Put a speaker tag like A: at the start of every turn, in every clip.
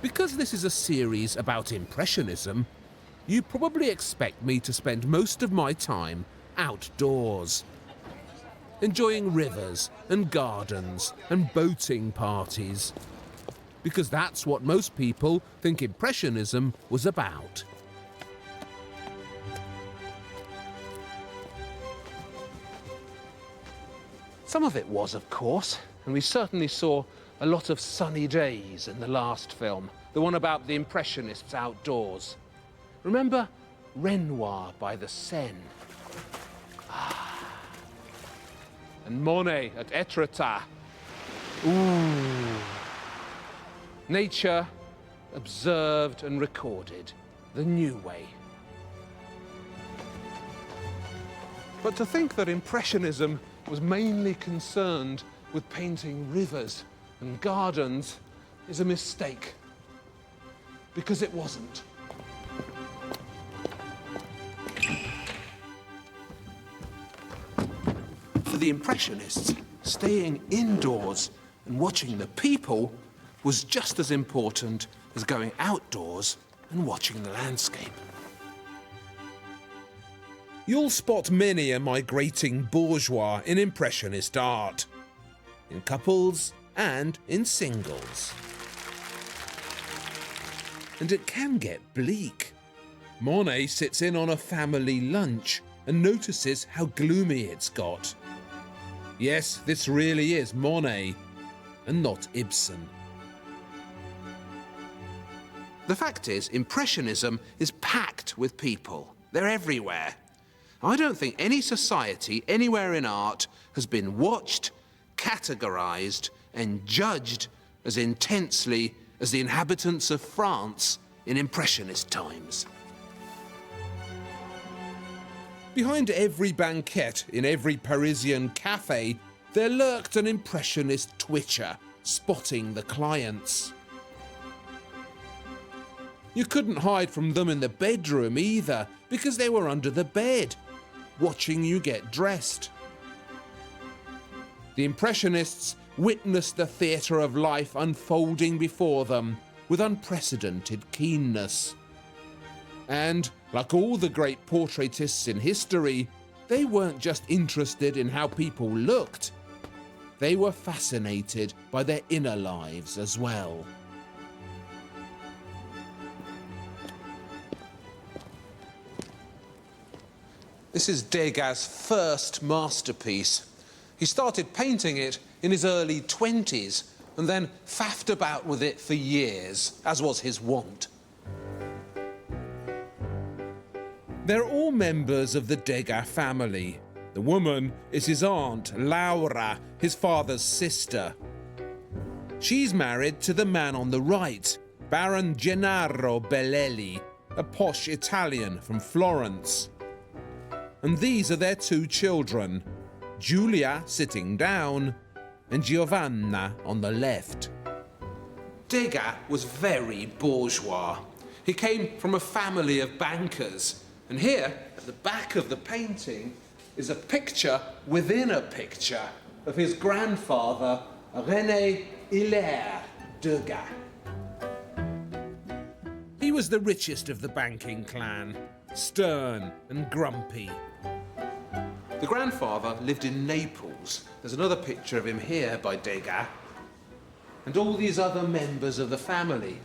A: Because this is a series about Impressionism, you probably expect me to spend most of my time outdoors, enjoying rivers and gardens and boating parties, because that's what most people think Impressionism was about. Some of it was, of course, and we certainly saw a lot of sunny days in the last film, the one about the Impressionists outdoors. Remember Renoir by the Seine? And Monet at Étretat. Ooh. Nature observed and recorded the new way. But to think that Impressionism was mainly concerned with painting rivers and gardens is a mistake, because it wasn't. For the Impressionists, staying indoors and watching the people was just as important as going outdoors and watching the landscape. You'll spot many a migrating bourgeois in Impressionist art, in couples and in singles. And it can get bleak. Monet sits in on a family lunch and notices how gloomy it's got. Yes, this really is Monet, and not Ibsen. The fact is, Impressionism is packed with people. They're everywhere. I don't think any society anywhere in art has been watched, categorized, and judged as intensely as the inhabitants of France in Impressionist times. Behind every banquette in every Parisian cafe, there lurked an Impressionist twitcher, spotting the clients. You couldn't hide from them in the bedroom either, because they were under the bed, watching you get dressed. The Impressionists witnessed the theatre of life unfolding before them with unprecedented keenness. And, like all the great portraitists in history, they weren't just interested in how people looked. They were fascinated by their inner lives as well. This is Degas' first masterpiece. He started painting it in his early 20s and then faffed about with it for years, as was his wont. They're all members of the Degas family. The woman is his aunt, Laura, his father's sister. She's married to the man on the right, Baron Gennaro Bellelli, a posh Italian from Florence. And these are their two children, Giulia sitting down and Giovanna on the left. Degas was very bourgeois. He came from a family of bankers. And here, at the back of the painting, is a picture within a picture of his grandfather, René Hilaire Degas. He was the richest of the banking clan, stern and grumpy. The grandfather lived in Naples. There's another picture of him here by Degas, and all these other members of the family.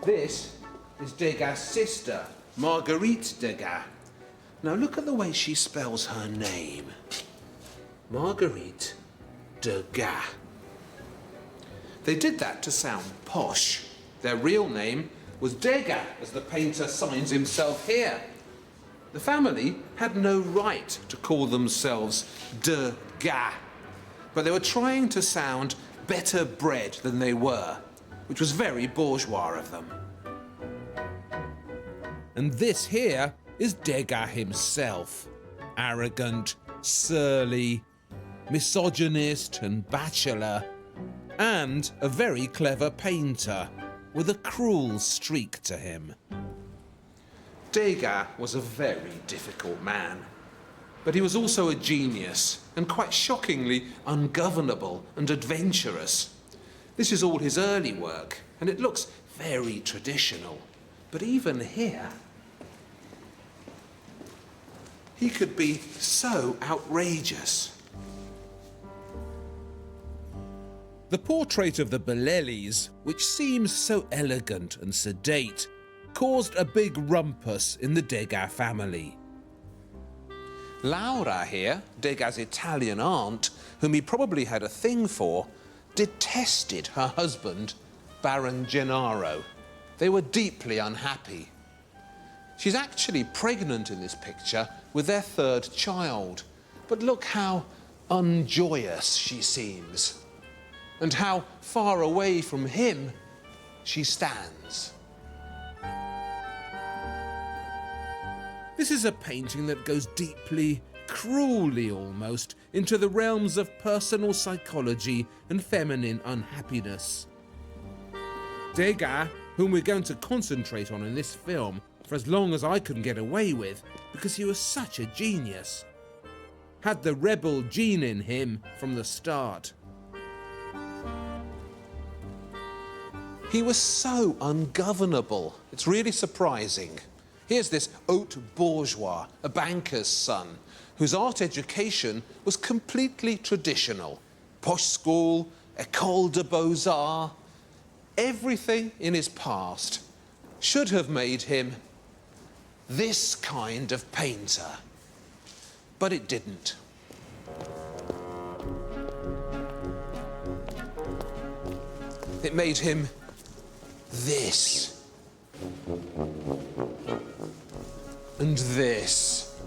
A: This is Degas' sister, Marguerite Degas. Now look at the way she spells her name. Marguerite Degas. They did that to sound posh. Their real name was Degas, as the painter signs himself here. The family had no right to call themselves Degas, but they were trying to sound better bred than they were, which was very bourgeois of them. And this here is Degas himself. Arrogant, surly, misogynist and bachelor, and a very clever painter with a cruel streak to him. Degas was a very difficult man, but he was also a genius and quite shockingly ungovernable and adventurous. This is all his early work, and it looks very traditional. But even here, he could be so outrageous. The portrait of the Bellellis, which seems so elegant and sedate, caused a big rumpus in the Degas family. Laura here, Degas' Italian aunt, whom he probably had a thing for, detested her husband, Baron Gennaro. They were deeply unhappy. She's actually pregnant in this picture with their third child, but look how unjoyous she seems, and how far away from him she stands. This is a painting that goes deeply, cruelly almost, into the realms of personal psychology and feminine unhappiness. Degas, whom we're going to concentrate on in this film for as long as I can get away with, because he was such a genius, had the rebel gene in him from the start. He was so ungovernable. It's really surprising. Here's this haute bourgeois, a banker's son, whose art education was completely traditional. Posh school, École de Beaux-Arts. Everything in his past should have made him this kind of painter. But it didn't. It made him this. And this.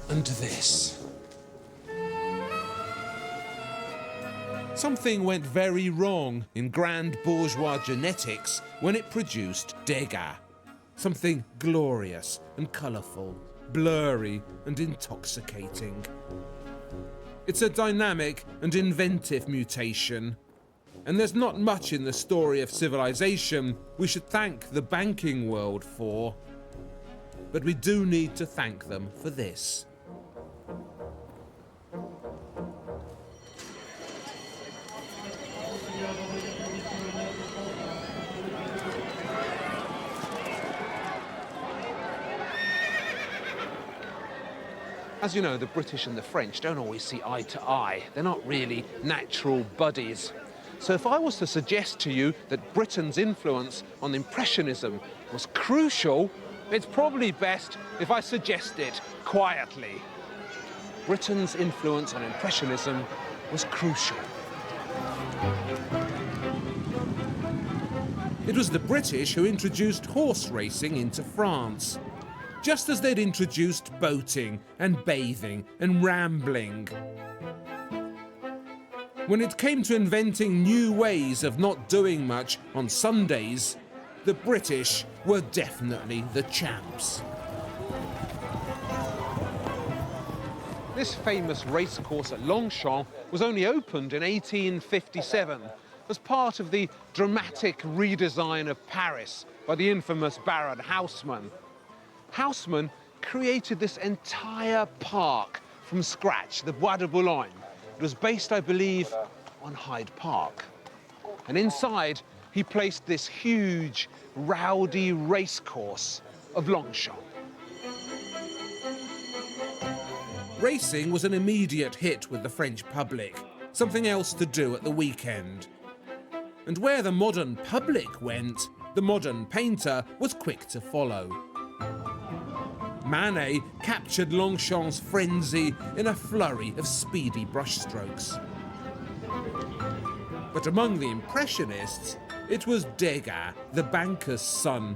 A: And this. Something went very wrong in grand bourgeois genetics when it produced Degas. Something glorious and colourful, blurry and intoxicating. It's a dynamic and inventive mutation. And there's not much in the story of civilization we should thank the banking world for. But we do need to thank them for this. As you know, the British and the French don't always see eye to eye. They're not really natural buddies. So if I was to suggest to you that Britain's influence on Impressionism was crucial, it's probably best if I suggest it quietly. Britain's influence on Impressionism was crucial. It was the British who introduced horse racing into France, just as they'd introduced boating and bathing and rambling. When it came to inventing new ways of not doing much on Sundays, the British were definitely the champs. This famous racecourse at Longchamp was only opened in 1857 as part of the dramatic redesign of Paris by the infamous Baron Haussmann. Haussmann created this entire park from scratch, the Bois de Boulogne. It was based, I believe, on Hyde Park. And inside, he placed this huge, rowdy racecourse of Longchamp. Racing was an immediate hit with the French public, something else to do at the weekend. And where the modern public went, the modern painter was quick to follow. Manet captured Longchamp's frenzy in a flurry of speedy brushstrokes. But among the Impressionists, it was Degas, the banker's son,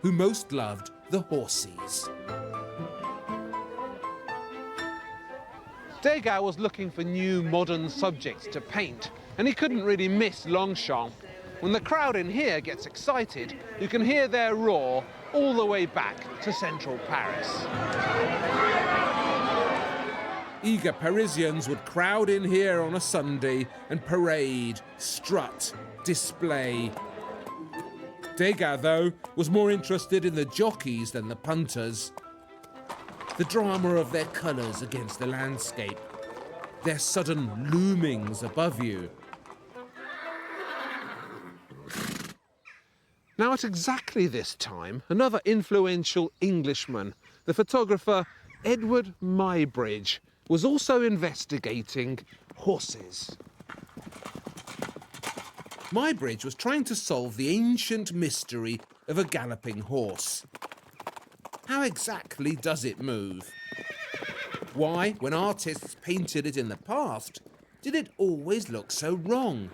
A: who most loved the horses. Degas was looking for new modern subjects to paint, and he couldn't really miss Longchamp. When the crowd in here gets excited, you can hear their roar all the way back to central Paris. Eager Parisians would crowd in here on a Sunday and parade, strut, display. Degas, though, was more interested in the jockeys than the punters. The drama of their colours against the landscape. their sudden loomings above you. Now, at exactly this time, another influential Englishman, the photographer Edward Muybridge, was also investigating horses. Muybridge was trying to solve the ancient mystery of a galloping horse. How exactly does it move? Why, when artists painted it in the past, did it always look so wrong?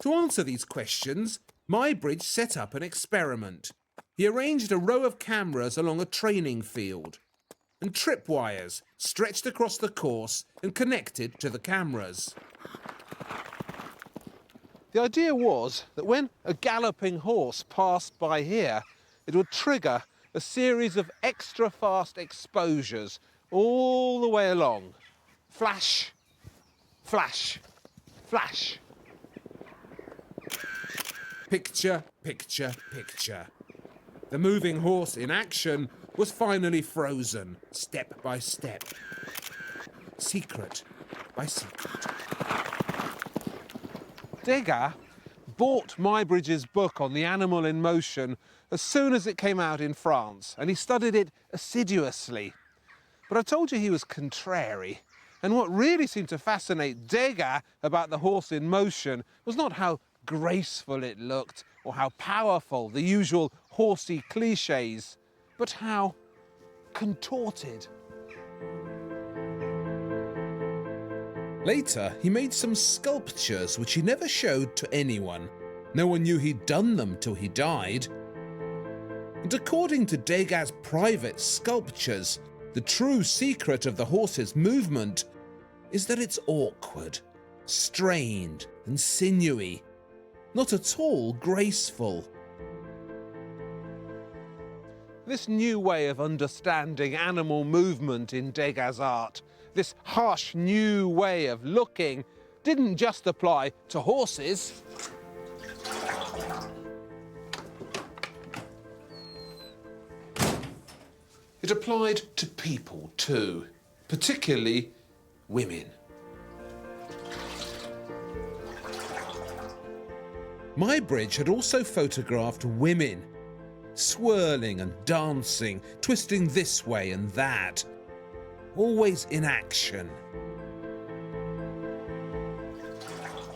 A: To answer these questions, Muybridge set up an experiment. He arranged a row of cameras along a training field and tripwires stretched across the course and connected to the cameras. The idea was that when a galloping horse passed by here, it would trigger a series of extra-fast exposures all the way along. Flash, flash, flash. Picture, picture, picture. The moving horse in action was finally frozen, step by step. Secret by secret. Degas bought Muybridge's book on the animal in motion as soon as it came out in France, and he studied it assiduously. But I told you he was contrary, and what really seemed to fascinate Degas about the horse in motion was not how graceful it looked or how powerful, the usual horsey cliches, but how contorted. Later, he made some sculptures which he never showed to anyone. No one knew he'd done them till he died. And according to Degas' private sculptures, the true secret of the horse's movement is that it's awkward, strained and sinewy, not at all graceful. This new way of understanding animal movement in Degas' art, this harsh new way of looking, didn't just apply to horses. It applied to people too, particularly women. Muybridge had also photographed women, swirling and dancing, twisting this way and that, always in action.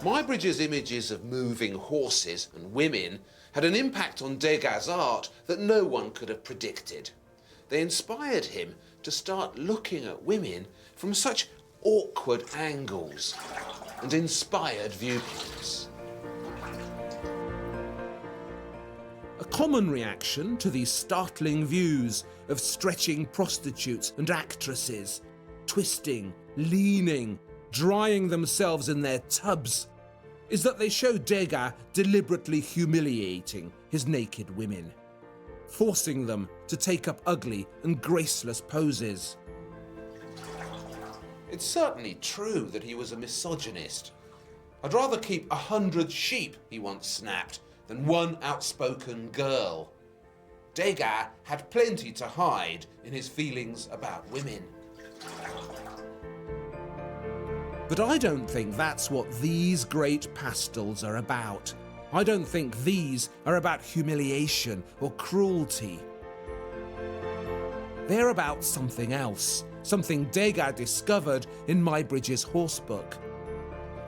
A: Muybridge's images of moving horses and women had an impact on Degas' art that no one could have predicted. They inspired him to start looking at women from such awkward angles and inspired viewpoints. A common reaction to these startling views of stretching prostitutes and actresses, twisting, leaning, drying themselves in their tubs, is that they show Degas deliberately humiliating his naked women, forcing them to take up ugly and graceless poses. It's certainly true that he was a misogynist. I'd rather keep 100 sheep, he once snapped, than one outspoken girl. Degas had plenty to hide in his feelings about women. But I don't think that's what these great pastels are about. I don't think these are about humiliation or cruelty. They're about something else, something Degas discovered in Muybridge's horsebook.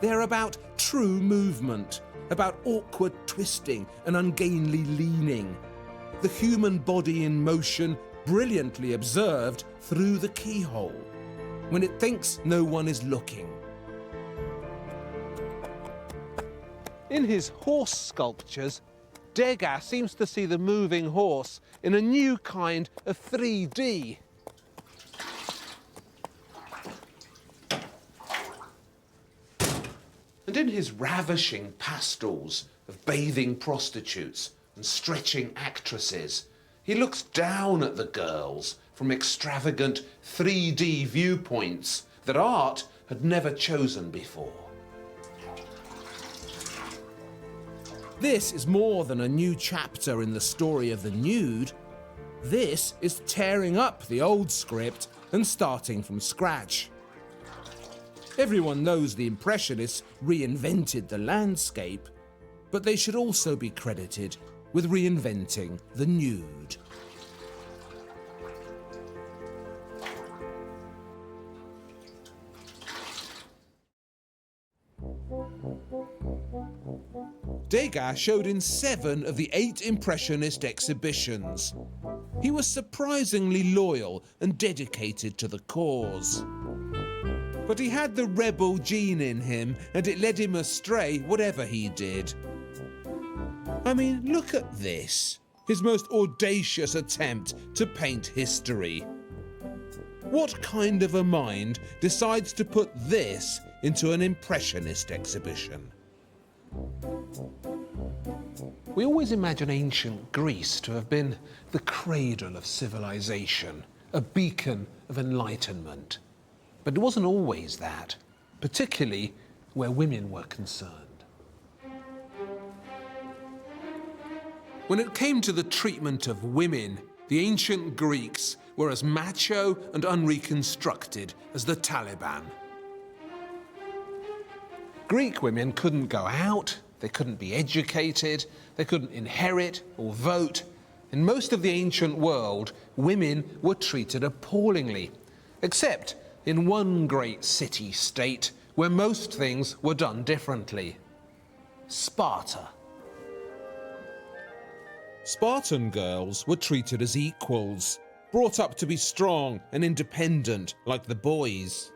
A: They're about true movement, about awkward twisting and ungainly leaning, the human body in motion brilliantly observed through the keyhole, when it thinks no one is looking. In his horse sculptures, Degas seems to see the moving horse in a new kind of 3D. And in his ravishing pastels of bathing prostitutes and stretching actresses, he looks down at the girls from extravagant 3D viewpoints that art had never chosen before. This is more than a new chapter in the story of the nude. This is tearing up the old script and starting from scratch. Everyone knows the Impressionists reinvented the landscape, but they should also be credited with reinventing the nude. Degas showed in 7 of the 8 Impressionist exhibitions. He was surprisingly loyal and dedicated to the cause. But he had the rebel gene in him, and it led him astray whatever he did. I mean, look at this. His most audacious attempt to paint history. What kind of a mind decides to put this into an Impressionist exhibition? We always imagine ancient Greece to have been the cradle of civilization, a beacon of enlightenment. But it wasn't always that, particularly where women were concerned. When it came to the treatment of women, the ancient Greeks were as macho and unreconstructed as the Taliban. Greek women couldn't go out, they couldn't be educated, they couldn't inherit or vote. In most of the ancient world, women were treated appallingly, except in one great city-state where most things were done differently: Sparta. Spartan girls were treated as equals, brought up to be strong and independent like the boys.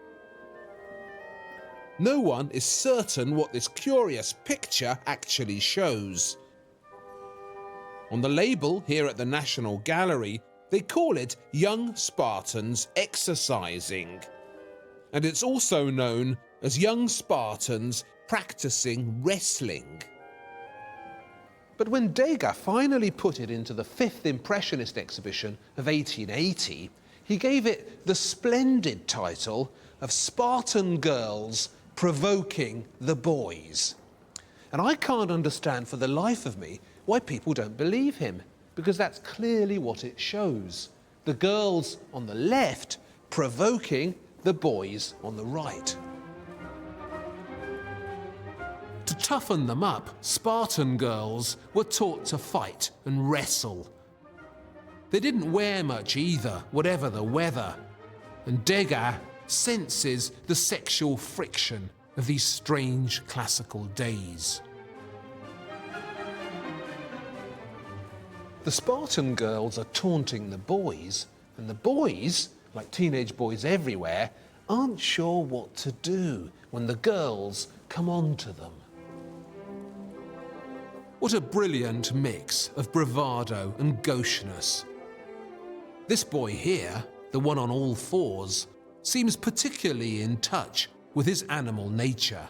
A: No one is certain what this curious picture actually shows. On the label here at the National Gallery, they call it Young Spartans Exercising. And it's also known as Young Spartans Practicing Wrestling. But when Degas finally put it into the 5th Impressionist exhibition of 1880, he gave it the splendid title of Spartan Girls Provoking the Boys. And I can't understand for the life of me why people don't believe him, because that's clearly what it shows. The girls on the left provoking the boys on the right. To toughen them up, Spartan girls were taught to fight and wrestle. They didn't wear much either, whatever the weather. And Degas senses the sexual friction of these strange classical days. The Spartan girls are taunting the boys, and the boys, like teenage boys everywhere, aren't sure what to do when the girls come on to them. What a brilliant mix of bravado and gaucheness. This boy here, the one on all fours, seems particularly in touch with his animal nature.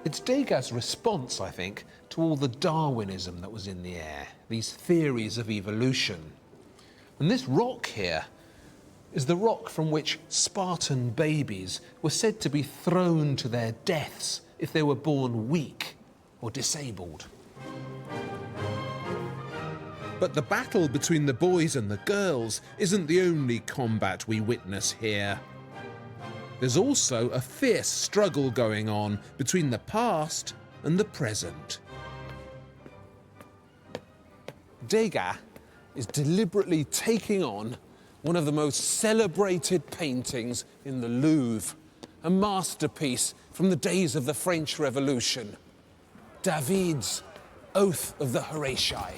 A: It's Degas' response, I think, to all the Darwinism that was in the air, these theories of evolution. And this rock here is the rock from which Spartan babies were said to be thrown to their deaths if they were born weak or disabled. But the battle between the boys and the girls isn't the only combat we witness here. There's also a fierce struggle going on between the past and the present. Degas is deliberately taking on one of the most celebrated paintings in the Louvre, a masterpiece from the days of the French Revolution, David's Oath of the Horatii.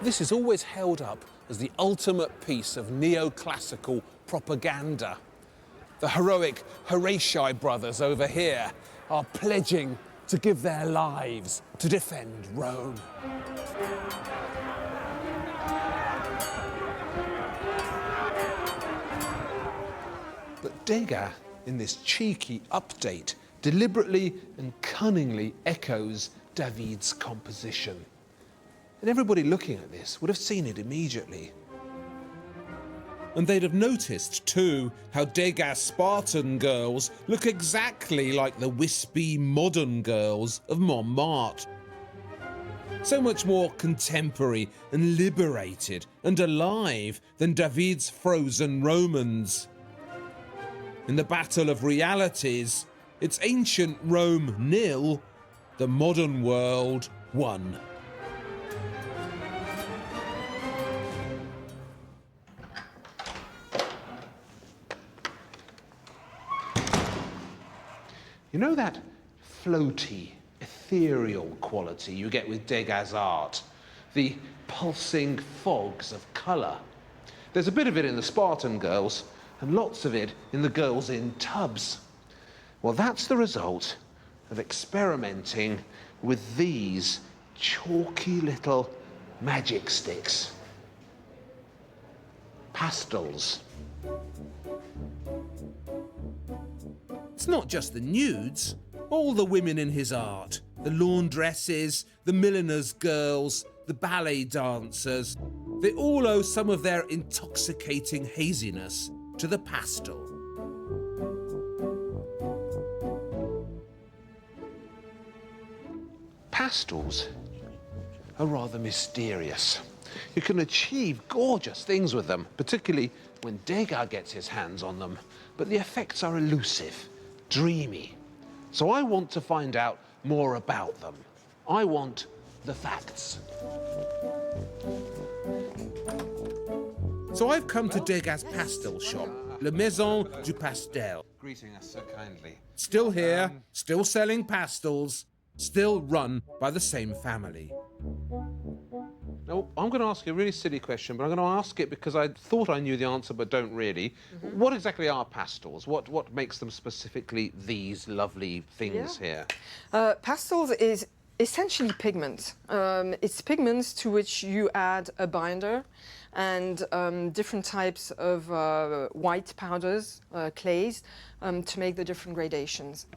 A: This is always held up as the ultimate piece of neoclassical propaganda. The heroic Horatii brothers over here are pledging to give their lives to defend Rome. But Degas, in this cheeky update, deliberately and cunningly echoes David's composition. And everybody looking at this would have seen it immediately. And they'd have noticed, too, how Degas' Spartan girls look exactly like the wispy modern girls of Montmartre. so much more contemporary and liberated and alive than David's frozen Romans. In the battle of realities, it's ancient Rome 0, the modern world 1.
B: You know that floaty, ethereal quality you get with Degas' art? The pulsing fogs of colour. There's a bit of it in the Spartan girls, and lots of it in the girls in tubs. Well, that's the result of experimenting with these chalky little magic sticks. Pastels.
A: It's not just the nudes. All the women in his art, the laundresses, the milliners' girls, the ballet dancers, they all owe some of their intoxicating haziness to the pastel.
B: Pastels are rather mysterious. You can achieve gorgeous things with them, particularly when Degas gets his hands on them, but the effects are elusive, dreamy. So I want to find out more about them. I want the facts.
A: So I've come to Degas' pastel shop, La Maison du Pastel.
B: Greeting us so kindly.
A: Still here, still selling pastels, still run by the same family.
B: Now, I'm going to ask you a really silly question, but I'm going to ask it because I thought I knew the answer, but don't really. What exactly are pastels? What makes them specifically these lovely things here?
C: Pastels is essentially pigment. It's pigments to which you add a binder and different types of white powders, clays, to make the different gradations.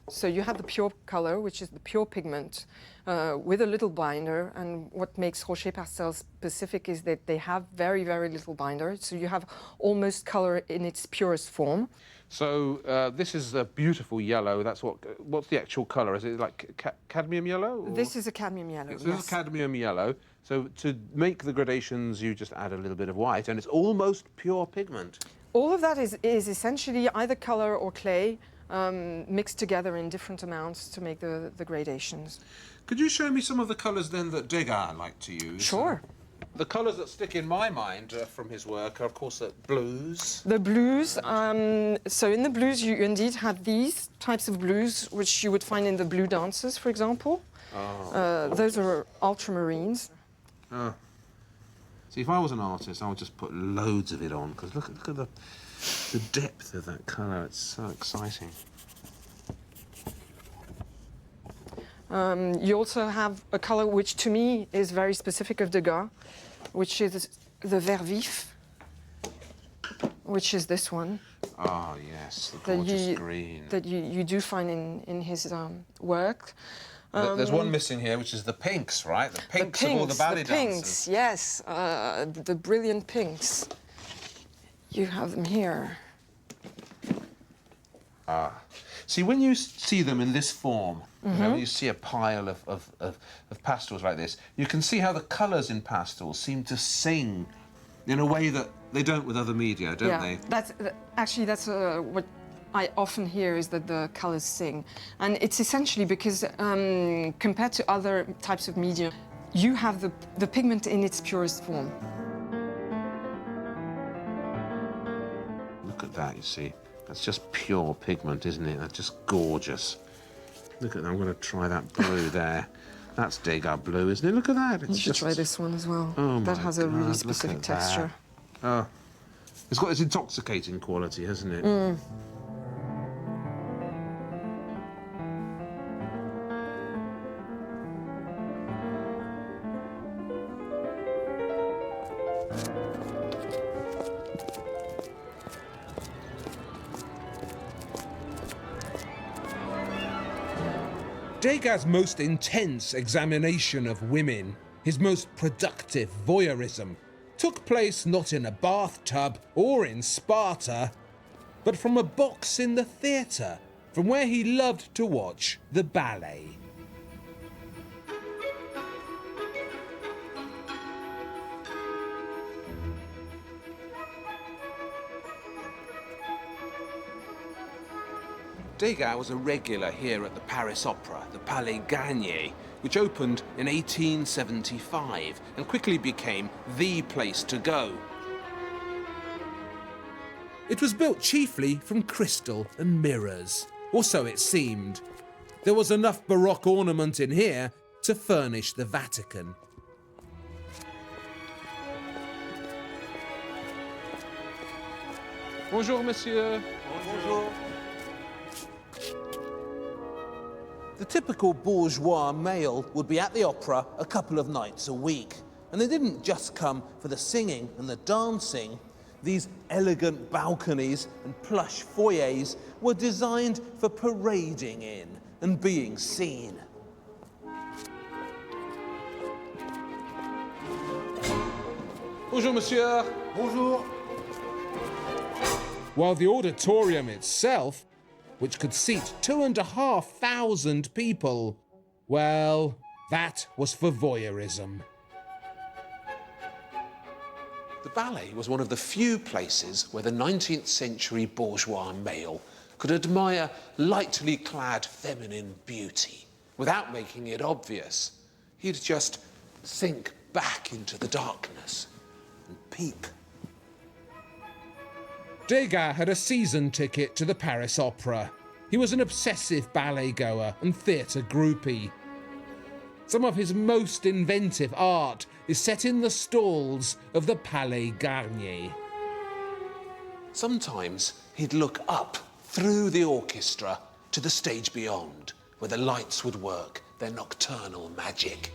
C: So you have the pure color, which is the pure pigment, with a little binder. And what makes Rocher Pastels specific is that they have very, very little binder. So you have almost color in its purest form.
B: So this is a beautiful yellow. That's what's the actual color? Is it like cadmium yellow? Or?
C: This is a cadmium yellow.
B: This is cadmium yellow. So to make the gradations, you just add a little bit of white, and it's almost pure pigment.
C: All of that is essentially either color or clay, mixed together in different amounts to make the gradations.
B: Could you show me some of the colours then that Degas liked to use?
C: Sure.
B: The colours that stick in my mind from his work are, of course, blues.
C: The blues, so in the blues you indeed have these types of blues, which you would find in the blue dancers, for example.
B: Oh,
C: those are ultramarines.
B: Oh. See, if I was an artist, I would just put loads of it on, because look at the depth of that colour. It's so exciting.
C: You also have a colour which, to me, is very specific of Degas, which is the vert vif, which is this one.
B: Oh, yes, the gorgeous green.
C: That you do find in his work.
B: There's one missing here, which is the pinks, right? The pinks of all the ballet dancers.
C: The pinks, yes. The brilliant pinks. You have them here.
B: Ah. See, when you see them in this form, you know, when you see a pile of pastels like this, you can see how the colours in pastels seem to sing in a way that they don't with other media, don't they?
C: That's what I often hear, is that the colours sing. And it's essentially because compared to other types of media, you have the pigment in its purest form.
B: Look at that, you see. That's just pure pigment, isn't it? That's just gorgeous. Look at that. I'm going to try that blue there. That's Degas blue, isn't it? Look at that. It's
C: you should try this one as well.
B: Oh,
C: that has a really specific texture.
B: Oh, it's got this intoxicating quality, hasn't it?
A: Degas' most intense examination of women, his most productive voyeurism, took place not in a bathtub or in Sparta, but from a box in the theatre, from where he loved to watch the ballet.
B: Degas was a regular here at the Paris Opera, the Palais Garnier, which opened in 1875 and quickly became the place to go.
A: It was built chiefly from crystal and mirrors, or so it seemed. There was enough Baroque ornament in here to furnish the Vatican.
B: Bonjour, monsieur.
A: Bonjour. The typical bourgeois male would be at the opera a couple of nights a week. And they didn't just come for the singing and the dancing. These elegant balconies and plush foyers were designed for parading in and being seen.
B: Bonjour, monsieur.
A: Bonjour. While the auditorium itself, which could seat 2,500 people, well, that was for voyeurism.
B: The ballet was one of the few places where the 19th century bourgeois male could admire lightly clad feminine beauty without making it obvious. He'd just sink back into the darkness and peep.
A: Degas had a season ticket to the Paris Opera. He was an obsessive ballet goer and theatre groupie. Some of his most inventive art is set in the stalls of the Palais Garnier.
B: Sometimes he'd look up through the orchestra to the stage beyond, where the lights would work their nocturnal magic.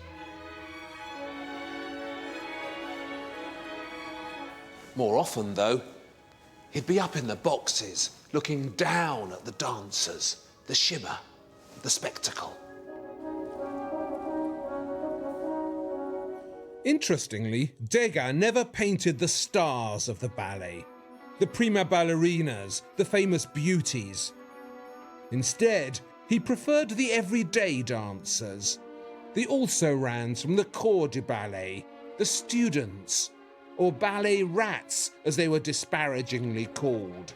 B: More often, though, he'd be up in the boxes, looking down at the dancers, the shimmer, the spectacle.
A: Interestingly, Degas never painted the stars of the ballet, the prima ballerinas, the famous beauties. Instead, he preferred the everyday dancers, the also-rans from the corps du ballet, the students, or ballet rats, as they were disparagingly called.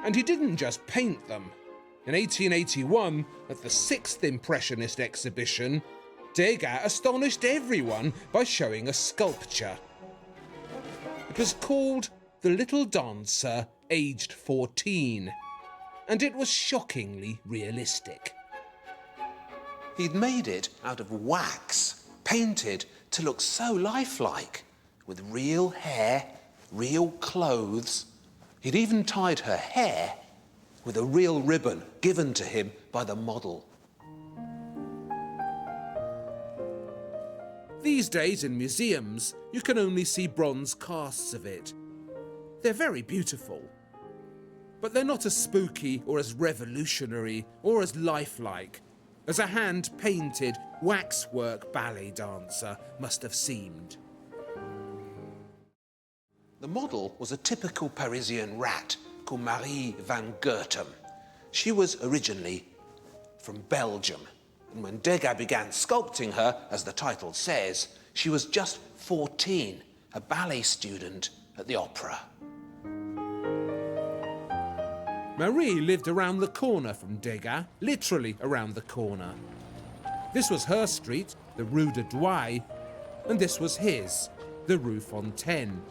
A: And he didn't just paint them. In 1881, at the 6th Impressionist exhibition, Degas astonished everyone by showing a sculpture. It was called The Little Dancer, Aged 14, and it was shockingly realistic.
B: He'd made it out of wax, painted to look so lifelike, with real hair, real clothes. He'd even tied her hair with a real ribbon given to him by the model.
A: These days in museums, you can only see bronze casts of it. They're very beautiful, but they're not as spooky or as revolutionary or as lifelike as a hand-painted waxwork ballet dancer must have seemed.
B: The model was a typical Parisian rat called Marie van Goethem. She was originally from Belgium, and when Degas began sculpting her, as the title says, she was just 14, a ballet student at the opera.
A: Marie lived around the corner from Degas, literally around the corner. This was her street, the Rue de Douai, and this was his, the Rue Fontaine.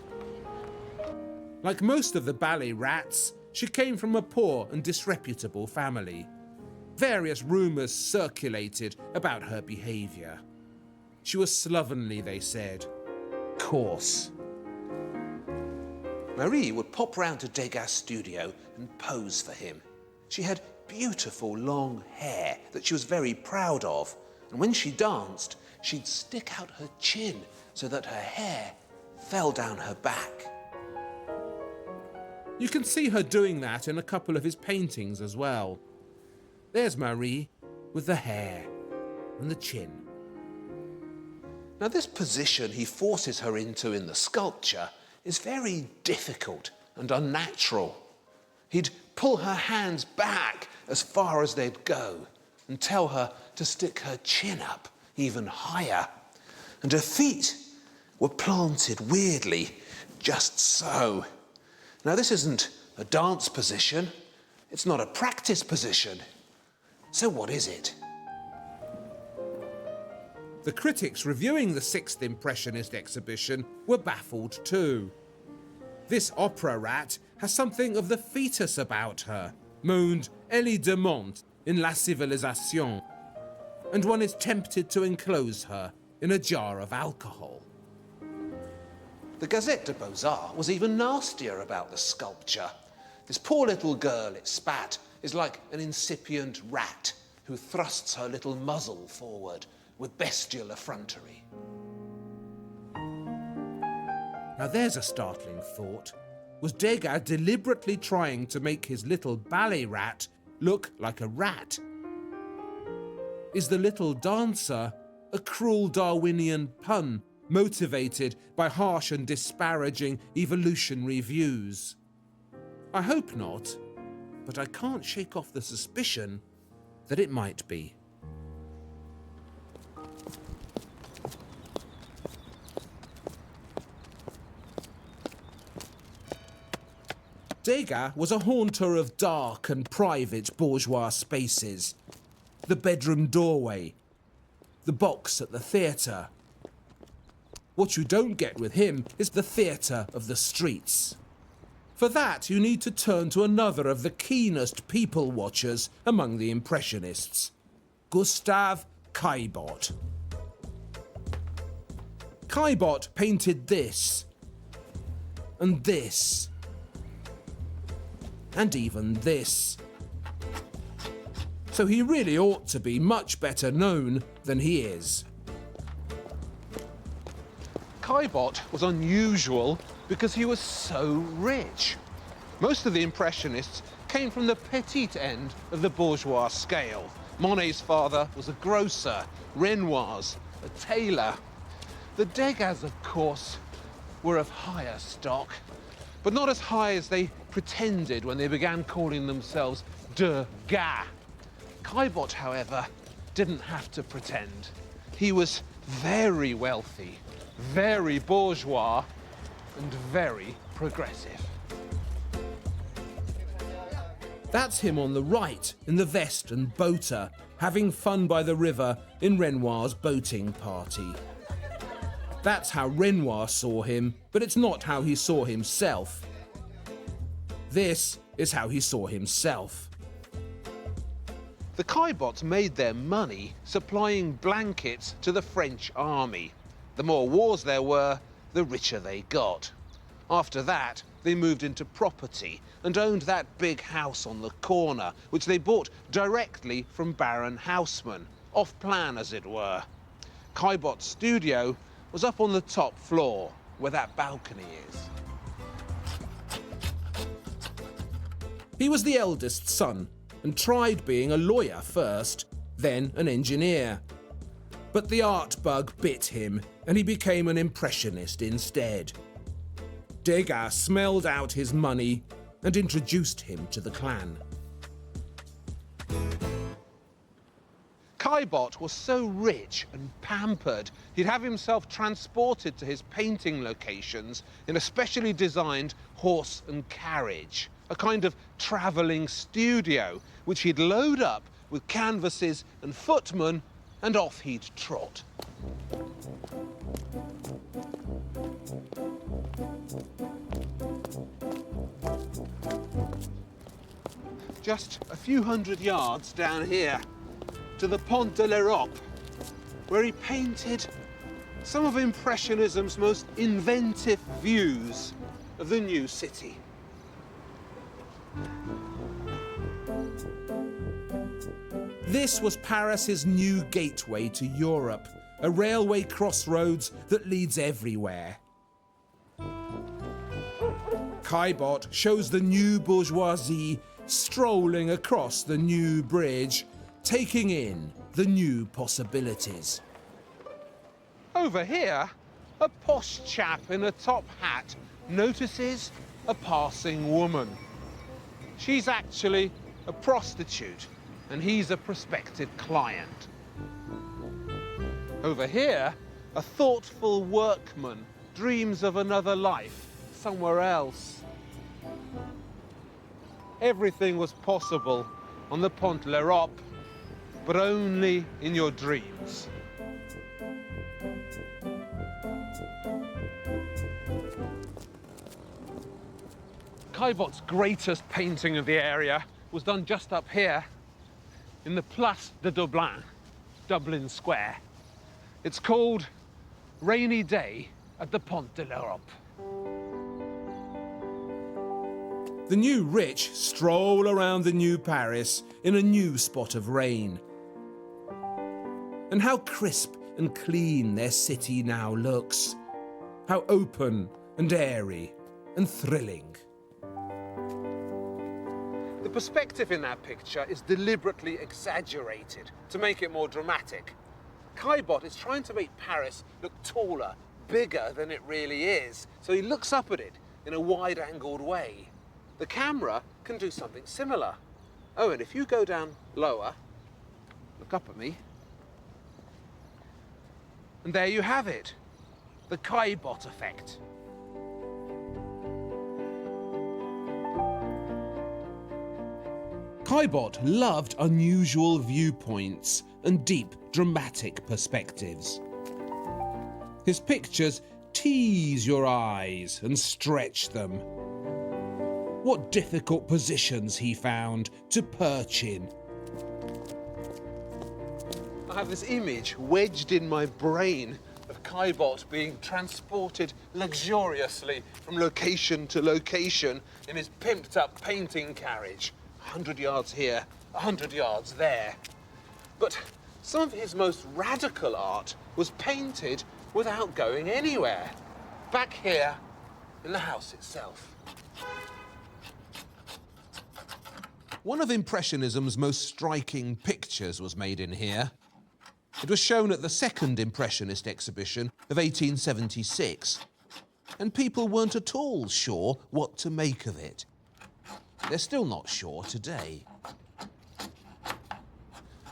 A: Like most of the ballet rats, she came from a poor and disreputable family. Various rumours circulated about her behaviour. She was slovenly, they said. Coarse.
B: Marie would pop round to Degas' studio and pose for him. She had beautiful long hair that she was very proud of, and when she danced, she'd stick out her chin so that her hair fell down her back.
A: You can see her doing that in a couple of his paintings as well. There's Marie with the hair and the chin.
B: Now, this position he forces her into in the sculpture is very difficult and unnatural. He'd pull her hands back as far as they'd go and tell her to stick her chin up even higher. And her feet, were planted weirdly, just so. Now, this isn't a dance position. It's not a practice position. So what is it?
A: The critics reviewing the 6th Impressionist exhibition were baffled too. This opera rat has something of the fetus about her, moaned Elie de Monte in La Civilisation, and one is tempted to enclose her in a jar of alcohol.
B: The Gazette de Beaux-Arts was even nastier about the sculpture. This poor little girl it spat is like an incipient rat who thrusts her little muzzle forward with bestial effrontery.
A: Now there's a startling thought. Was Degas deliberately trying to make his little ballet rat look like a rat? Is the little dancer a cruel Darwinian pun motivated by harsh and disparaging evolutionary views? I hope not, but I can't shake off the suspicion that it might be. Degas was a haunter of dark and private bourgeois spaces. The bedroom doorway, the box at the theatre. What you don't get with him is the theatre of the streets. For that, you need to turn to another of the keenest people watchers among the Impressionists, Gustave Caillebotte. Caillebotte painted this, and this, and even this. So he really ought to be much better known than he is.
B: Caillebotte was unusual because he was so rich. Most of the Impressionists came from the petite end of the bourgeois scale. Monet's father was a grocer, Renoir's a tailor. The Degas, of course, were of higher stock, but not as high as they pretended when they began calling themselves Degas. Caillebotte, however, didn't have to pretend. He was very wealthy, very bourgeois, and very progressive.
A: That's him on the right, in the vest and boater, having fun by the river in Renoir's boating party. That's how Renoir saw him, but it's not how he saw himself. This is how he saw himself.
B: The Caillebottes made their money supplying blankets to the French army. The more wars there were, the richer they got. After that, they moved into property and owned that big house on the corner, which they bought directly from Baron Haussmann, off-plan as it were. Caillebotte's studio was up on the top floor, where that balcony is.
A: He was the eldest son and tried being a lawyer first, then an engineer. But the art bug bit him and he became an impressionist instead. Degas smelled out his money and introduced him to the clan.
B: Caillebotte was so rich and pampered, he'd have himself transported to his painting locations in a specially designed horse and carriage, a kind of travelling studio, which he'd load up with canvases and footmen, and off he'd trot. Just a few hundred yards down here, to the Pont de l'Europe, where he painted some of Impressionism's most inventive views of the new city.
A: This was Paris's new gateway to Europe, a railway crossroads that leads everywhere. Caillebotte shows the new bourgeoisie strolling across the new bridge, taking in the new possibilities.
B: Over here, a posh chap in a top hat notices a passing woman. She's actually a prostitute, and he's a prospective client. Over here, a thoughtful workman dreams of another life somewhere else. Everything was possible on the Pont l'Europe, but only in your dreams. Caillebotte's greatest painting of the area was done just up here in the Place de Dublin, Dublin Square. It's called Rainy Day at the Pont de l'Europe.
A: The new rich stroll around the new Paris in a new spot of rain. And how crisp and clean their city now looks. How open and airy and thrilling.
B: The perspective in that picture is deliberately exaggerated to make it more dramatic. Caillebotte is trying to make Paris look taller, bigger than it really is, so he looks up at it in a wide-angled way. The camera can do something similar. Oh, and if you go down lower, look up at me, and there you have it, the Caillebotte effect.
A: Caillebotte loved unusual viewpoints and deep, dramatic perspectives. His pictures tease your eyes and stretch them. What difficult positions he found to perch in.
B: I have this image wedged in my brain of Caillebotte being transported luxuriously from location to location in his pimped-up painting carriage. 100 yards here, 100 yards there. But some of his most radical art was painted without going anywhere. Back here in the house itself.
A: One of Impressionism's most striking pictures was made in here. It was shown at the second Impressionist exhibition of 1876, and people weren't at all sure what to make of it. They're still not sure today.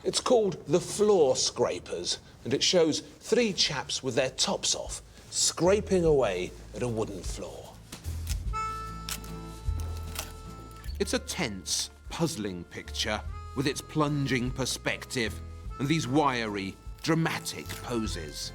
A: It's called The Floor Scrapers, and it shows three chaps with their tops off, scraping away at a wooden floor. It's a tense, puzzling picture with its plunging perspective and these wiry, dramatic poses.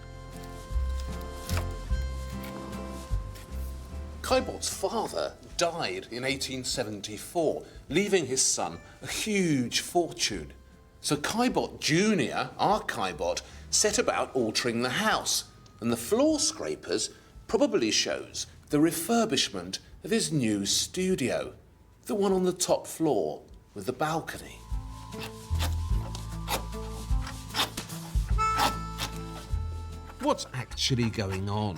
B: Caillebotte's father died in 1874, leaving his son a huge fortune. So Caillebotte Jr., our Caillebotte, set about altering the house, and the floor scrapers probably shows the refurbishment of his new studio, the one on the top floor with the balcony.
A: What's actually going on?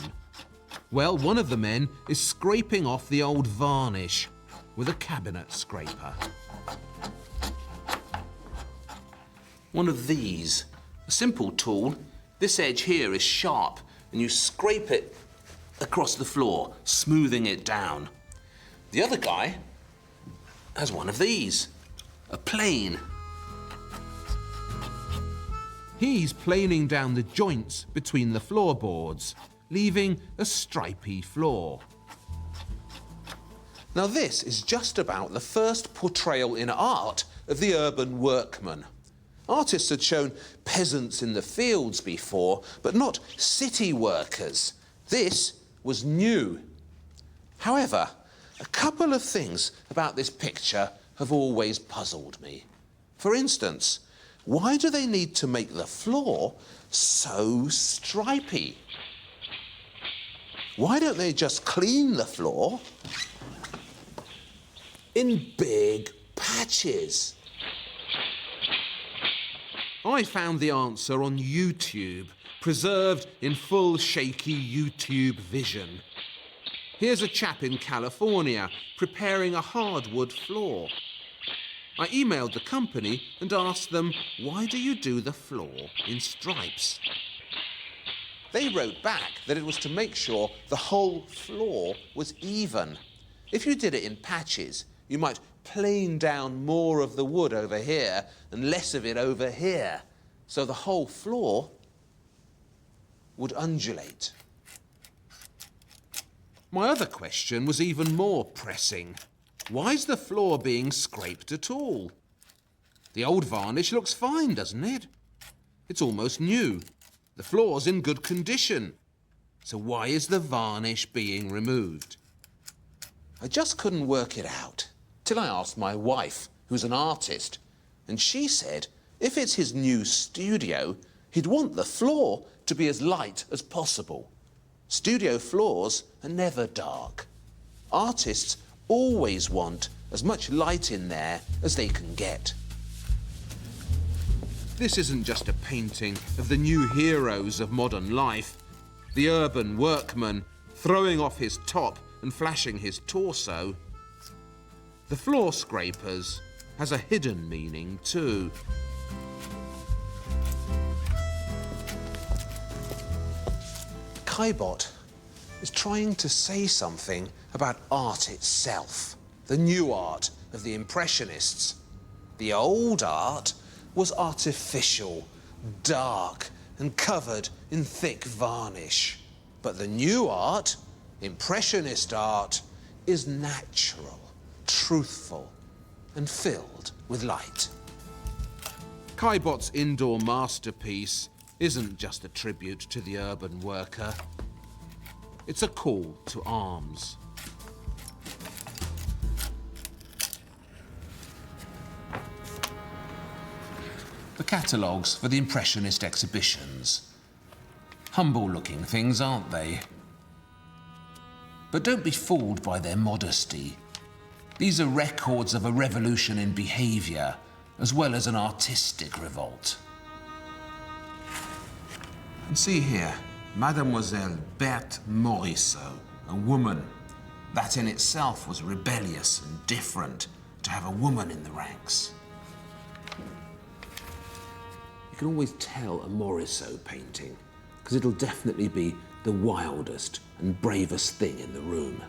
A: Well, one of the men is scraping off the old varnish with a cabinet scraper. One of these, a simple tool. This edge here is sharp, and you scrape it across the floor, smoothing it down. The other guy has one of these, a plane. He's planing down the joints between the floorboards, leaving a stripy floor.
B: Now this is just about the first portrayal in art of the urban workman. Artists had shown peasants in the fields before, but not city workers. This was new. However, a couple of things about this picture have always puzzled me. For instance, why do they need to make the floor so stripy? Why don't they just clean the floor in big patches?
A: I found the answer on YouTube, preserved in full shaky YouTube vision. Here's a chap in California preparing a hardwood floor. I emailed the company and asked them, why do you do the floor in stripes?
B: They wrote back that it was to make sure the whole floor was even. If you did it in patches, you might plane down more of the wood over here and less of it over here, so the whole floor would undulate.
A: My other question was even more pressing. Why's the floor being scraped at all? The old varnish looks fine, doesn't it? It's almost new. The floor's in good condition. So why is the varnish being removed? I just couldn't work it out till I asked my wife, who's an artist, and she said if it's his new studio, he'd want the floor to be as light as possible. Studio floors are never dark. Artists always want as much light in there as they can get. This isn't just a painting of the new heroes of modern life, the urban workman throwing off his top and flashing his torso. The floor scrapers has a hidden meaning too. Caillebotte is trying to say something about art itself, the new art of the Impressionists. The old art was artificial, dark, and covered in thick varnish. But the new art, Impressionist art, is natural, truthful, and filled with light. Caillebotte's indoor masterpiece isn't just a tribute to the urban worker. It's a call to arms. The catalogues for the Impressionist exhibitions. Humble-looking things, aren't they? But don't be fooled by their modesty. These are records of a revolution in behaviour, as well as an artistic revolt. And see here, Mademoiselle Berthe Morisot, a woman. That in itself was rebellious and different, to have a woman in the ranks. You can always tell a Morisot painting, because it'll definitely be the wildest and bravest thing in the room.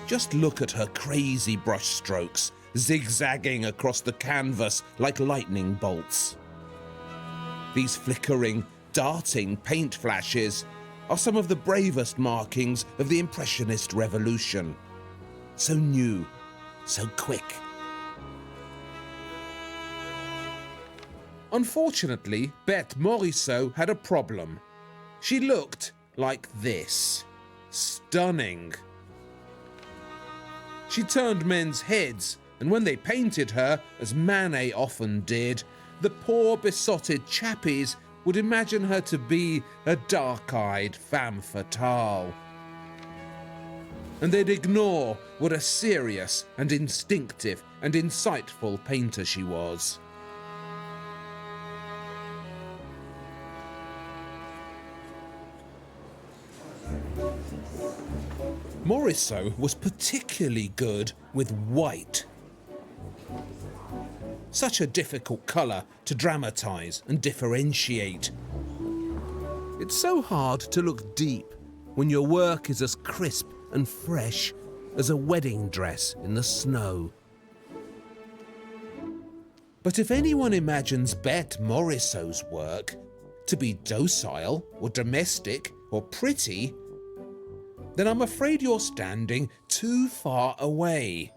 A: Just look at her crazy brushstrokes, zigzagging across the canvas like lightning bolts. These flickering, darting paint flashes are some of the bravest markings of the Impressionist revolution. So new, so quick. Unfortunately, Berthe Morisot had a problem. She looked like this. Stunning. She turned men's heads, and when they painted her, as Manet often did, the poor besotted chappies would imagine her to be a dark-eyed femme fatale. And they'd ignore what a serious and instinctive and insightful painter she was. Morisot was particularly good with white. Such a difficult colour to dramatise and differentiate. It's so hard to look deep when your work is as crisp and fresh as a wedding dress in the snow. But if anyone imagines Berthe Morisot's work to be docile or domestic or pretty, then I'm afraid you're standing too far away.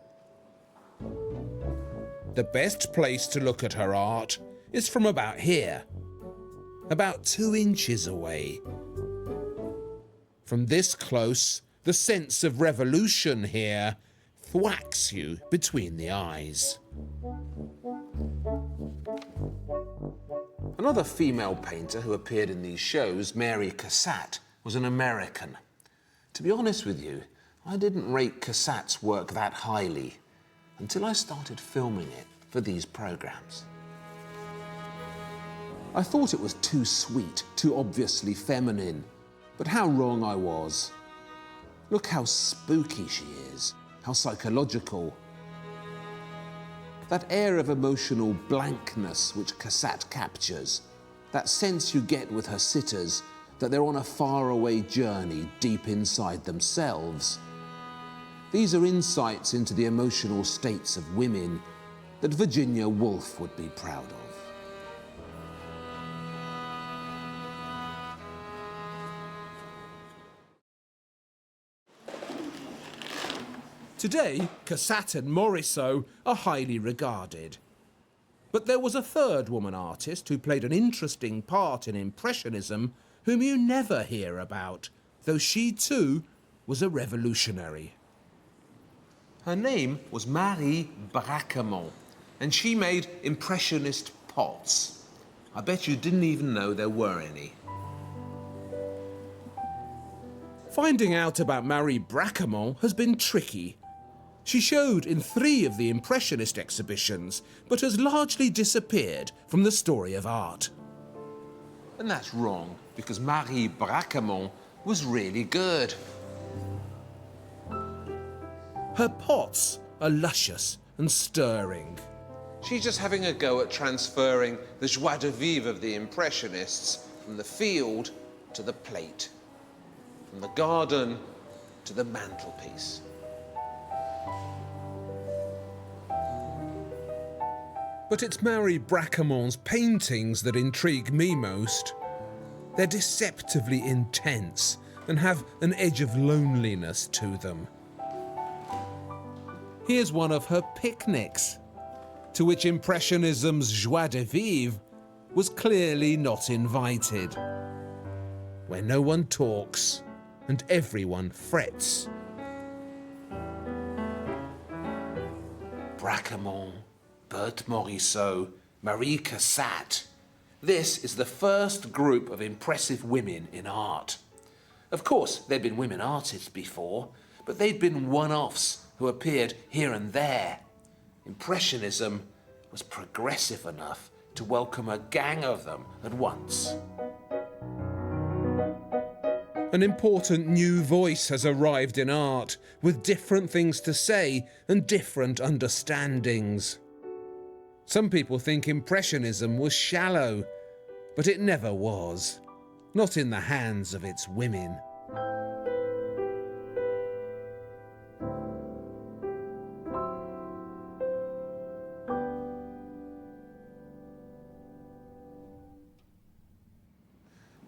A: The best place to look at her art is from about here, about 2 inches away. From this close, the sense of revolution here thwacks you between the eyes. Another female painter who appeared in these shows, Mary Cassatt, was an American. To be honest with you, I didn't rate Cassatt's work that highly until I started filming it for these programs. I thought it was too sweet, too obviously feminine, but how wrong I was. Look how spooky she is, how psychological. That air of emotional blankness which Cassatt captures, that sense you get with her sitters that they're on a faraway journey deep inside themselves. These are insights into the emotional states of women that Virginia Woolf would be proud of. Today, Cassatt and Morisot are highly regarded. But there was a third woman artist who played an interesting part in Impressionism whom you never hear about, though she too was a revolutionary.
B: Her name was Marie Bracquemond, and she made Impressionist pots. I bet you didn't even know there were any.
A: Finding out about Marie Bracquemond has been tricky. She showed in 3 of the Impressionist exhibitions, but has largely disappeared from the story of art.
B: And that's wrong, because Marie Bracquemond was really good.
A: Her pots are luscious and stirring.
B: She's just having a go at transferring the joie de vivre of the Impressionists from the field to the plate, from the garden to the mantelpiece.
A: But it's Marie Bracquemond's paintings that intrigue me most. They're deceptively intense and have an edge of loneliness to them. Here's one of her picnics, to which Impressionism's joie de vivre was clearly not invited, where no one talks and everyone frets.
B: Bracquemond, Berthe Morisot, Marie Cassatt. This is the first group of impressive women in art. Of course, there'd been women artists before, but they'd been one-offs who appeared here and there. Impressionism was progressive enough to welcome a gang of them at once.
A: An important new voice has arrived in art, with different things to say and different understandings. Some people think Impressionism was shallow, but it never was. Not in the hands of its women.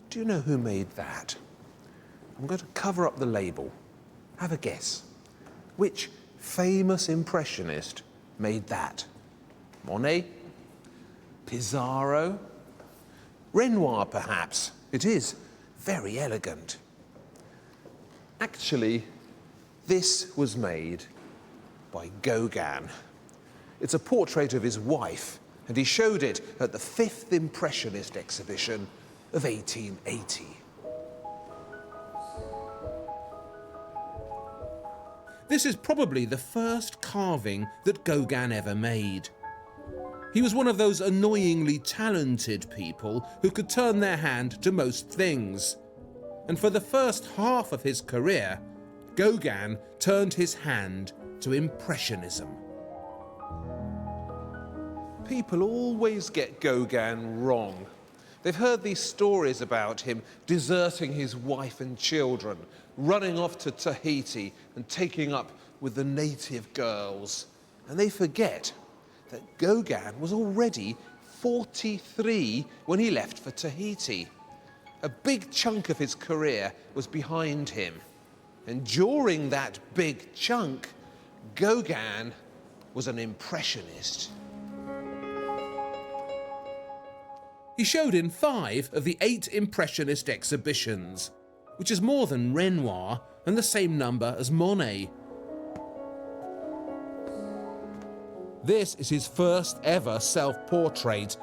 B: Do you know who made that? I'm going to cover up the label. Have a guess. Which famous Impressionist made that? Monet? Pissarro? Renoir, perhaps? It is very elegant. Actually, this was made by Gauguin. It's a portrait of his wife, and he showed it at the 5th Impressionist exhibition of 1880.
A: This is probably the first carving that Gauguin ever made. He was one of those annoyingly talented people who could turn their hand to most things. And for the first half of his career, Gauguin turned his hand to Impressionism.
B: People always get Gauguin wrong. They've heard these stories about him deserting his wife and children, running off to Tahiti and taking up with the native girls. And they forget that Gauguin was already 43 when he left for Tahiti. A big chunk of his career was behind him. And during that big chunk, Gauguin was an Impressionist.
A: He showed in 5 of the 8 Impressionist exhibitions, which is more than Renoir and the same number as Monet. This is his first ever self-portrait,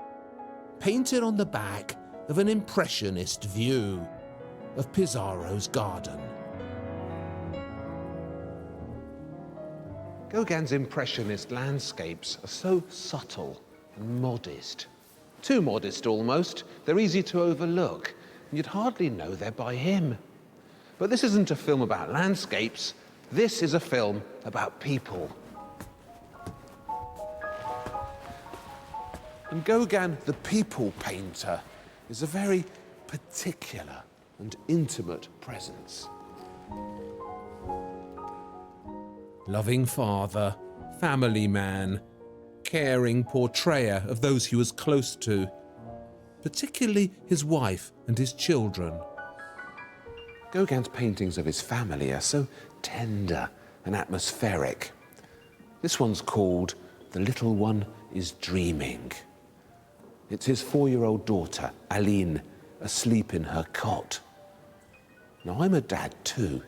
A: painted on the back of an Impressionist view of Pissarro's garden.
B: Gauguin's Impressionist landscapes are so subtle and modest. Too modest, almost. They're easy to overlook, and you'd hardly know they're by him. But this isn't a film about landscapes. This is a film about people. And Gauguin, the people painter, is a very particular and intimate presence.
A: Loving father, family man, caring portrayer of those he was close to, particularly his wife and his children.
B: Gauguin's paintings of his family are so tender and atmospheric. This one's called The Little One is Dreaming. It's his 4-year-old daughter, Aline, asleep in her cot. Now, I'm a dad too,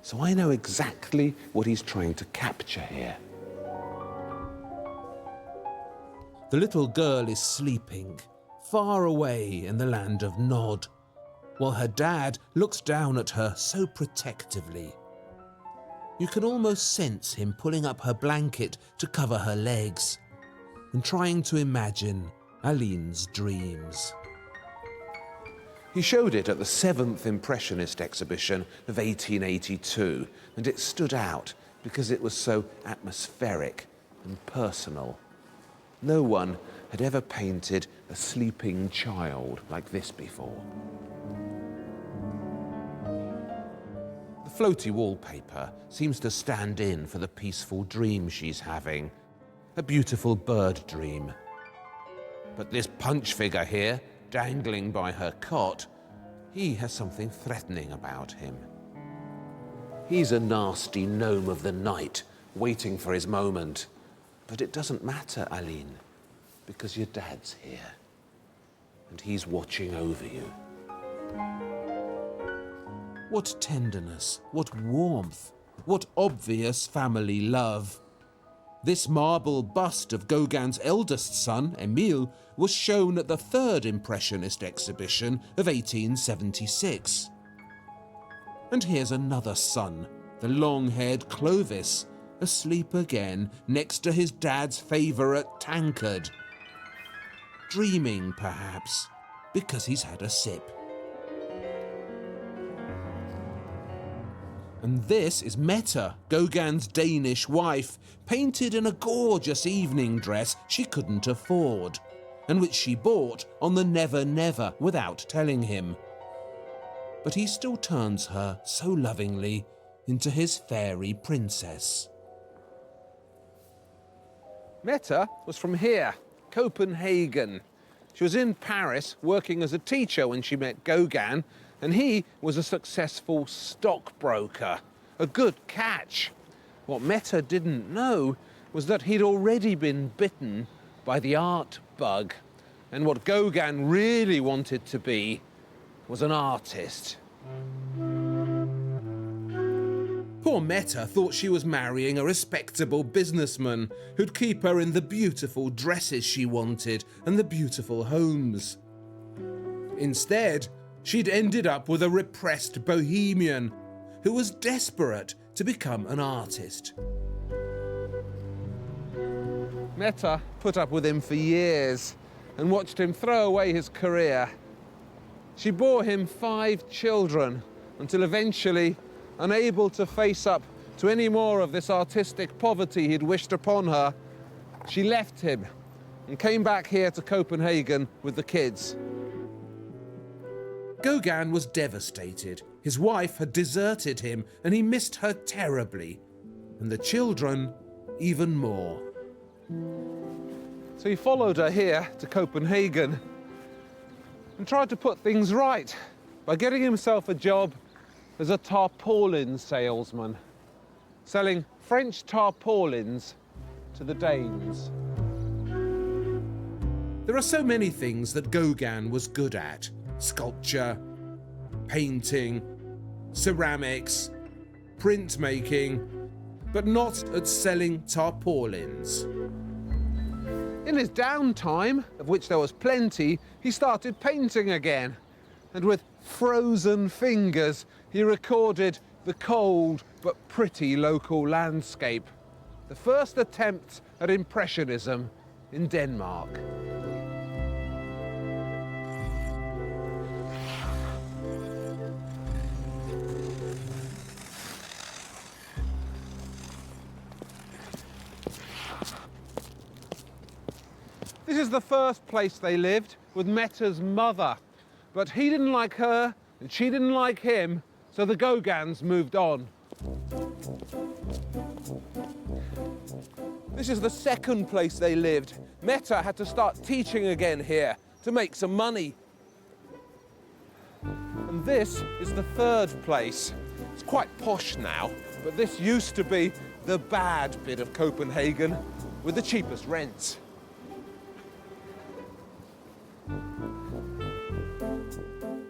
B: so I know exactly what he's trying to capture here.
A: The little girl is sleeping, far away in the land of Nod, while her dad looks down at her so protectively. You can almost sense him pulling up her blanket to cover her legs and trying to imagine Aline's dreams.
B: He showed it at the 7th Impressionist exhibition of 1882, and it stood out because it was so atmospheric and personal. No one had ever painted a sleeping child like this before. The floaty wallpaper seems to stand in for the peaceful dream she's having, a beautiful bird dream. But this punch figure here, dangling by her cot, he has something threatening about him. He's a nasty gnome of the night, waiting for his moment. But it doesn't matter, Aline, because your dad's here, and he's watching over you.
A: What tenderness, what warmth, what obvious family love. This marble bust of Gauguin's eldest son, Émile, was shown at the 3rd Impressionist exhibition of 1876. And here's another son, the long-haired Clovis, asleep again next to his dad's favourite tankard. Dreaming, perhaps, because he's had a sip. And this is Mette, Gauguin's Danish wife, painted in a gorgeous evening dress she couldn't afford, and which she bought on the Never Never without telling him. But he still turns her so lovingly into his fairy princess.
B: Mette was from here, Copenhagen. She was in Paris working as a teacher when she met Gauguin, and he was a successful stockbroker, a good catch. What Mette didn't know was that he'd already been bitten by the art bug, and what Gauguin really wanted to be was an artist.
A: Poor Mette thought she was marrying a respectable businessman who'd keep her in the beautiful dresses she wanted and the beautiful homes. Instead, she'd ended up with a repressed bohemian who was desperate to become an artist.
B: Mette put up with him for years and watched him throw away his career. She bore him 5 children until eventually, unable to face up to any more of this artistic poverty he'd wished upon her, she left him and came back here to Copenhagen with the kids.
A: Gauguin was devastated. His wife had deserted him and he missed her terribly, and the children even more.
B: So he followed her here to Copenhagen and tried to put things right by getting himself a job as a tarpaulin salesman, selling French tarpaulins to the Danes.
A: There are so many things that Gauguin was good at: sculpture, painting, ceramics, printmaking, but not at selling tarpaulins.
B: In his downtime, of which there was plenty, he started painting again. And with frozen fingers, he recorded the cold but pretty local landscape. The first attempt at Impressionism in Denmark. This is the first place they lived, with Mette's mother. But he didn't like her, and she didn't like him, so the Gauguins moved on. This is the second place they lived. Mette had to start teaching again here to make some money. And this is the third place. It's quite posh now, But this used to be the bad bit of Copenhagen with the cheapest rents.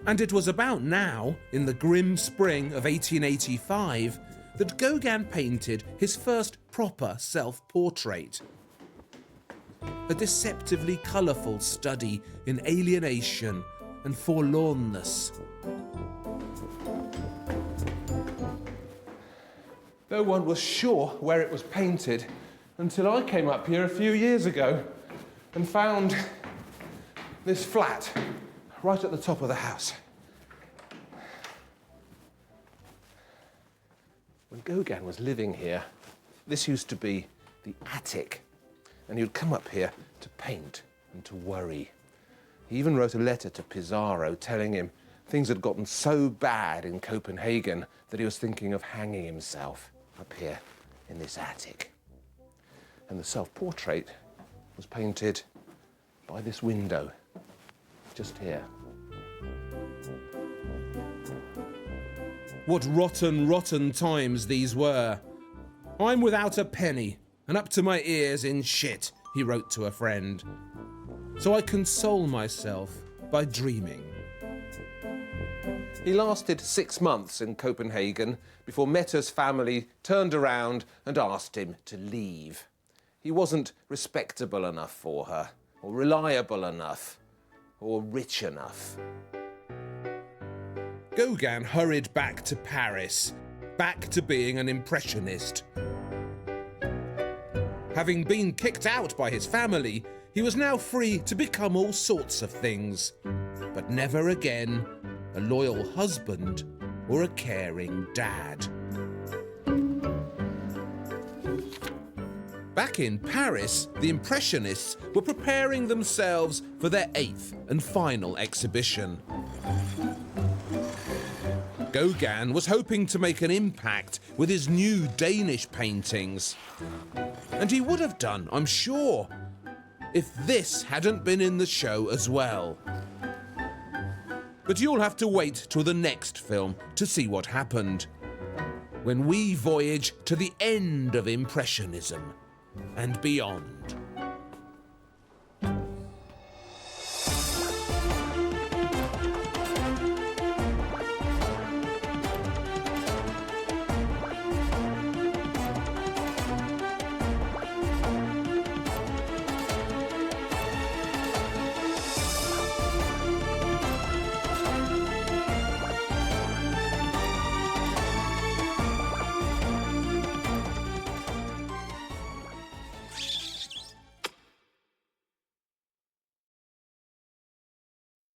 A: And it was about now, in the grim spring of 1885, that Gauguin painted his first proper self-portrait. A deceptively colourful study in alienation and forlornness.
B: No one was sure where it was painted until I came up here a few years ago and found this flat right at the top of the house. When Gauguin was living here, this used to be the attic, and he would come up here to paint and to worry. He even wrote a letter to Pissarro telling him things had gotten so bad in Copenhagen that he was thinking of hanging himself up here in this attic. And the self-portrait was painted by this window, just here.
A: What rotten, rotten times these were. I'm without a penny and up to my ears in shit, he wrote to a friend. So I console myself by dreaming.
B: He lasted 6 months in Copenhagen before Metta's family turned around and asked him to leave. He wasn't respectable enough for her, or reliable enough, or rich enough.
A: Gauguin hurried back to Paris, back to being an impressionist. Having been kicked out by his family, he was now free to become all sorts of things, but never again a loyal husband or a caring dad. Back in Paris, the Impressionists were preparing themselves for their 8th and final exhibition. Gauguin was hoping to make an impact with his new Danish paintings. And he would have done, I'm sure, if this hadn't been in the show as well. But you'll have to wait till the next film to see what happened, when we voyage to the end of Impressionism and beyond.